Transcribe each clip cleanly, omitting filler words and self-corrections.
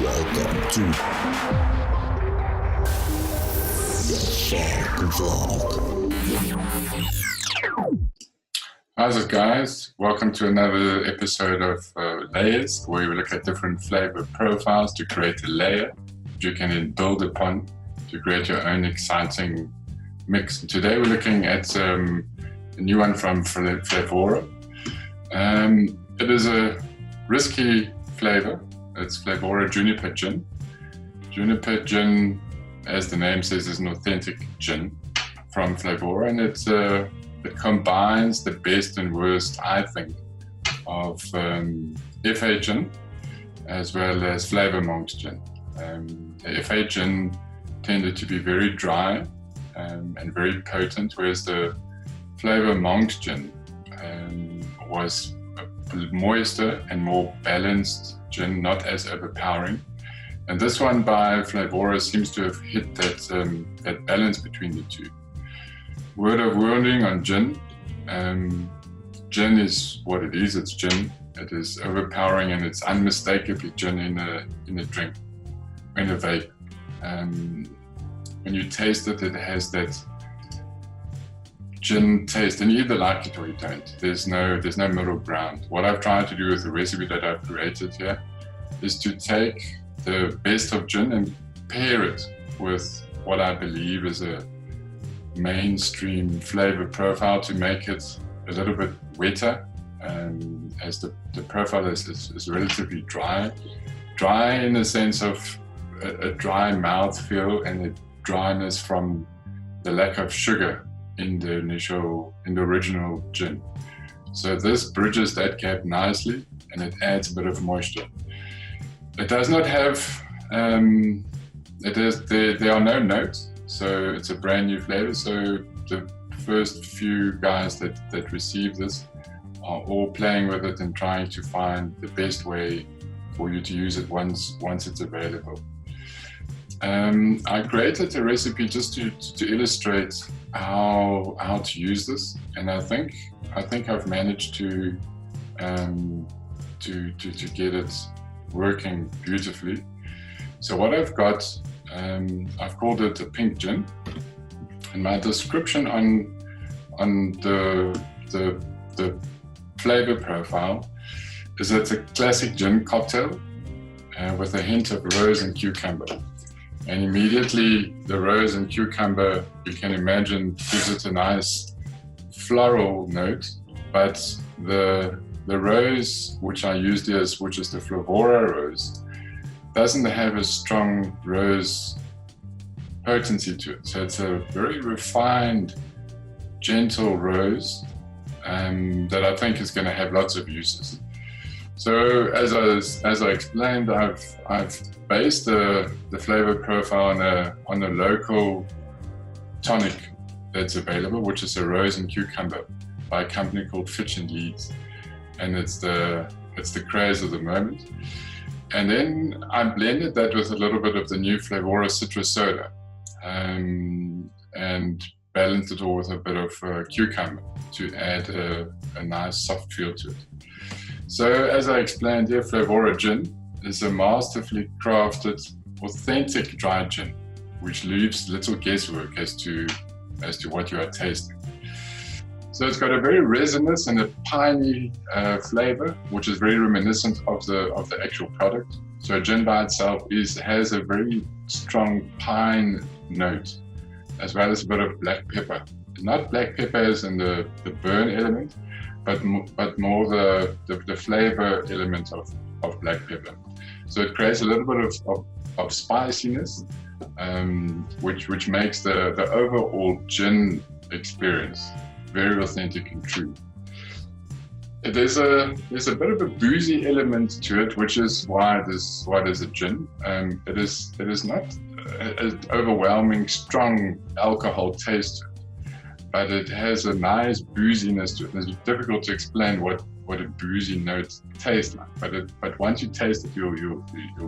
Welcome to the Vlog. How's it, guys? Welcome to another episode of Layerz, where we look at different flavor profiles to create a layer you can then build upon to create your own exciting mix. Today we're looking at a new one from Vapour. It is a risky flavor. It's Vapour Juniper Gin. Juniper Gin, as the name says, is an authentic gin from Vapour, and it combines the best and worst, I think, of FA gin as well as Vapour Mountain gin. The FA gin tended to be very dry and very potent, whereas the Vapour Mountain gin was a moister and more balanced gin, not as overpowering. And this one by Vapour seems to have hit that balance between the two. Word of warning on gin. Gin is what it is. It's gin. It is overpowering, and it's unmistakably gin in a drink, in a vape. When you taste it, it has that gin taste, and you either like it or you don't. There's no middle ground. What I've tried to do with the recipe that I've created here is to take the best of gin and pair it with what I believe is a mainstream flavor profile to make it a little bit wetter, as the profile is relatively dry in the sense of a dry mouth feel and a dryness from the lack of sugar in the original gin. So this bridges that gap nicely, and it adds a bit of moisture. It does not have there are no notes, so it's a brand new flavor. So the first few guys that receive this are all playing with it and trying to find the best way for you to use it once it's available. I created a recipe just to illustrate how to use this, and I think I've managed to get it working beautifully. So what I've got, I've called it a pink gin, and my description on the flavor profile is it's a classic gin cocktail with a hint of rose and cucumber. And immediately the rose and cucumber, you can imagine, gives it a nice floral note, but the rose which I used here, which is the Vapour rose, doesn't have a strong rose potency to it. So it's a very refined, gentle rose that I think is going to have lots of uses. So as I explained, I've based the flavor profile on a local tonic that's available, which is a rose and cucumber by a company called Fitch and Leeds, and it's the craze of the moment. And then I blended that with a little bit of the new Vapour citrus soda, and balanced it all with a bit of cucumber to add a nice soft feel to it. So as I explained here, Vapour Gin is a masterfully crafted, authentic dry gin, which leaves little guesswork as to what you are tasting. So it's got a very resinous and a piney flavor, which is very reminiscent of the actual product. So gin by itself has a very strong pine note, as well as a bit of black pepper. Not black pepper as in the burn element, but more the flavor element of black pepper. So it creates a little bit of spiciness, which makes the overall gin experience very authentic and true. There's a bit of a boozy element to it, which is why there's a gin. It is not an overwhelming, strong alcohol taste to it, but it has a nice booziness to it. It's difficult to explain what a boozy note tastes like, but once you taste it, you'll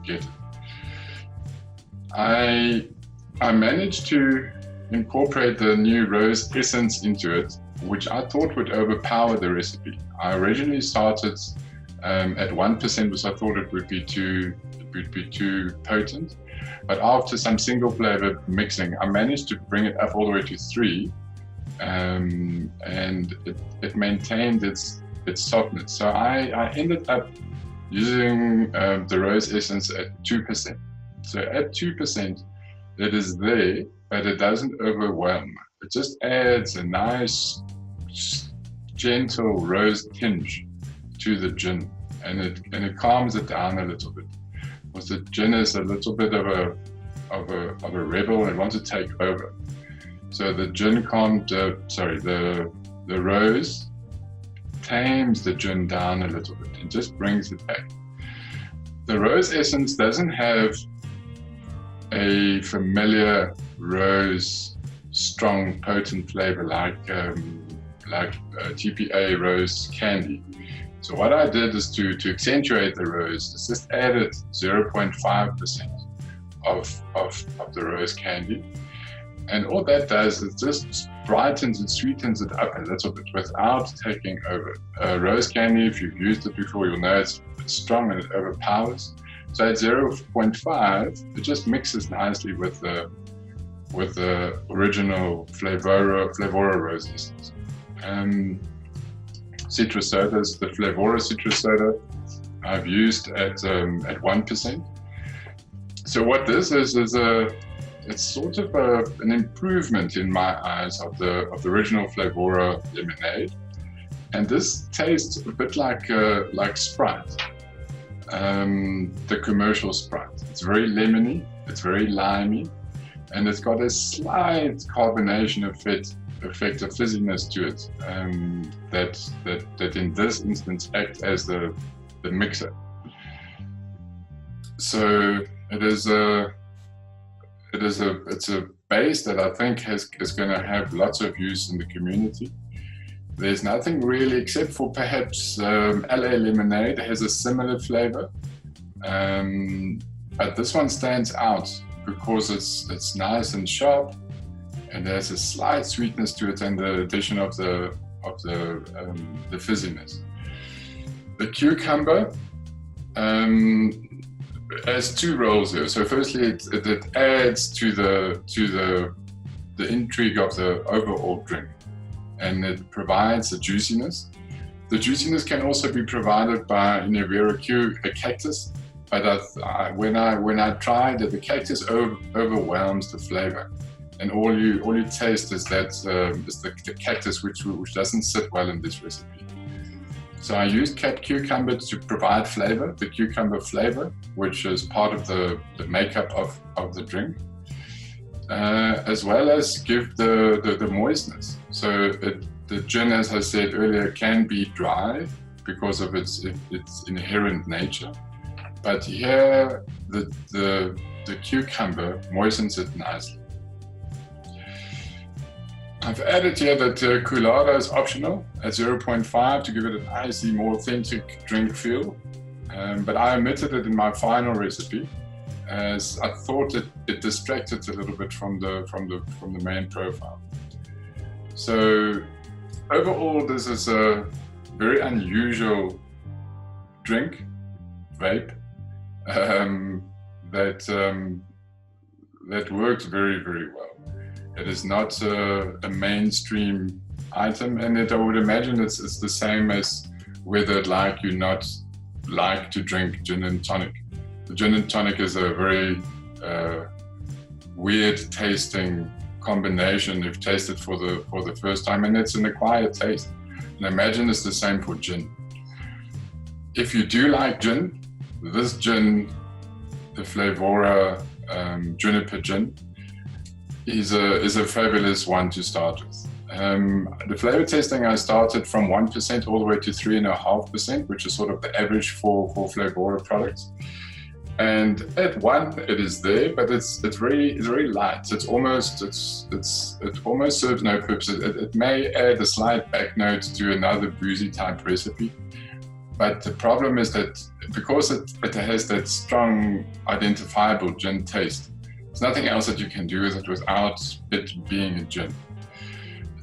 get it. I managed to incorporate the new rose essence into it, which I thought would overpower the recipe. I originally started at 1%, which I thought it would be too would be too potent. But after some single flavor mixing, I managed to bring it up all the way to 3, and it maintained its softness. So I ended up using the rose essence at 2%. So at 2%, it is there, but it doesn't overwhelm. It just adds a nice, gentle rose tinge to the gin, and it calms it down a little bit. Because the gin is a little bit of a rebel and wants to take over. So the gin the rose tames the gin down a little bit and just brings it back. The rose essence doesn't have a familiar rose, strong, potent flavor like TPA rose candy. So what I did is to accentuate the rose, is just added 0.5% of the rose candy. And all that does is just brightens and sweetens it up a little bit without taking over. Rose candy, if you've used it before, you'll know it's strong and it overpowers. So at 0.5, it just mixes nicely with the original Flavora roses. Citrus sodas, the Flavora citrus soda, I've used at 1%. So what this is it's sort of an improvement in my eyes of the original Flavora lemonade, and this tastes a bit like Sprite, the commercial Sprite. It's very lemony, it's very limey, and it's got a slight carbonation effect of fizziness to it, that in this instance act as the mixer. So it's a base that I think is going to have lots of use in the community. There's nothing really, except for perhaps LA lemonade has a similar flavor, but this one stands out because it's nice and sharp, and there's a slight sweetness to it, and the addition of the fizziness. The cucumber has 2 roles here. So firstly, it adds to the intrigue of the overall drink, and it provides a juiciness. The juiciness can also be provided by a cactus, but when I tried it, the cactus overwhelms the flavor, and all you taste is the cactus, which doesn't sit well in this recipe. So I used cucumber to provide flavor, the cucumber flavor, which is part of the makeup of the drink, as well as give the moistness. So the gin, as I said earlier, can be dry because of its inherent nature, but here the cucumber moistens it nicely. I've added here that Colada is optional at 0.5 to give it a nicely more authentic drink feel, but I omitted it in my final recipe as I thought it distracted a little bit from the main profile. So overall, this is a very unusual drink, vape, that works very, very well. It is not a mainstream item, and I would imagine it's the same as whether you not like to drink gin and tonic. The gin and tonic is a very weird tasting combination. You've tasted for the first time, and it's an acquired taste. And I imagine it's the same for gin. If you do like gin, this gin, the Flavora Juniper Gin, is a fabulous one to start with. The flavor testing, I started from 1% all the way to 3.5%, which is sort of the average for Flavora products. And at 1, it is there, but it's very light. It almost serves no purpose. It may add a slight back note to another boozy type recipe, but the problem is that because it has that strong, identifiable gin taste, there's nothing else that you can do with it without it being a gin.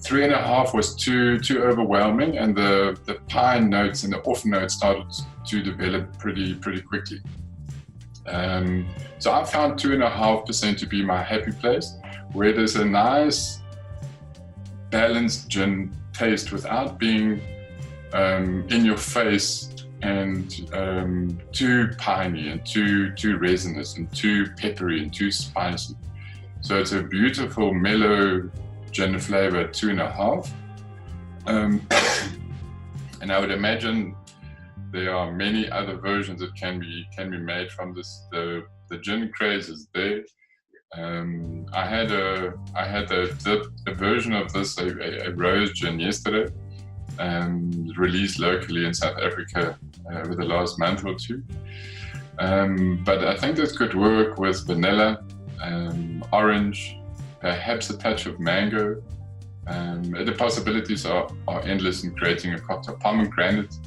3.5 was too overwhelming, and the pine notes and the off notes started to develop pretty quickly. So I found 2.5% to be my happy place, where there's a nice balanced gin taste without being in your face and too piney and too resinous and too peppery and too spicy. So it's a beautiful mellow gin flavor at 2.5. And I would imagine there are many other versions that can be made from this. The gin craze is there. I had a version of this, a rose gin yesterday, released locally in South Africa over the last month or two. But I think this could work with vanilla, orange, perhaps a touch of mango. The possibilities are endless in creating a cocktail. Pomegranate.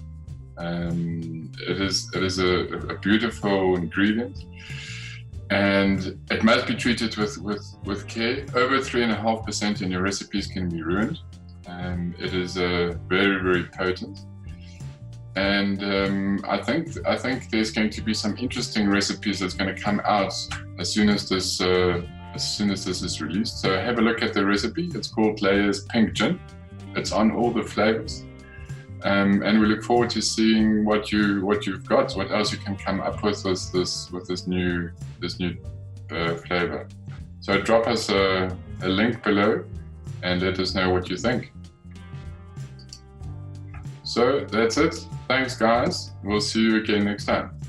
It is a beautiful ingredient, and it must be treated with care. Over 3.5% in your recipes can be ruined. It is very, very potent, and I think there's going to be some interesting recipes that's going to come out as soon as this is released. So have a look at the recipe. It's called Layerz Pink Gin. It's on all the flavors. And we look forward to seeing what you've got, what else you can come up with this new flavor. So drop us a link below and let us know what you think. So that's it. Thanks, guys. We'll see you again next time.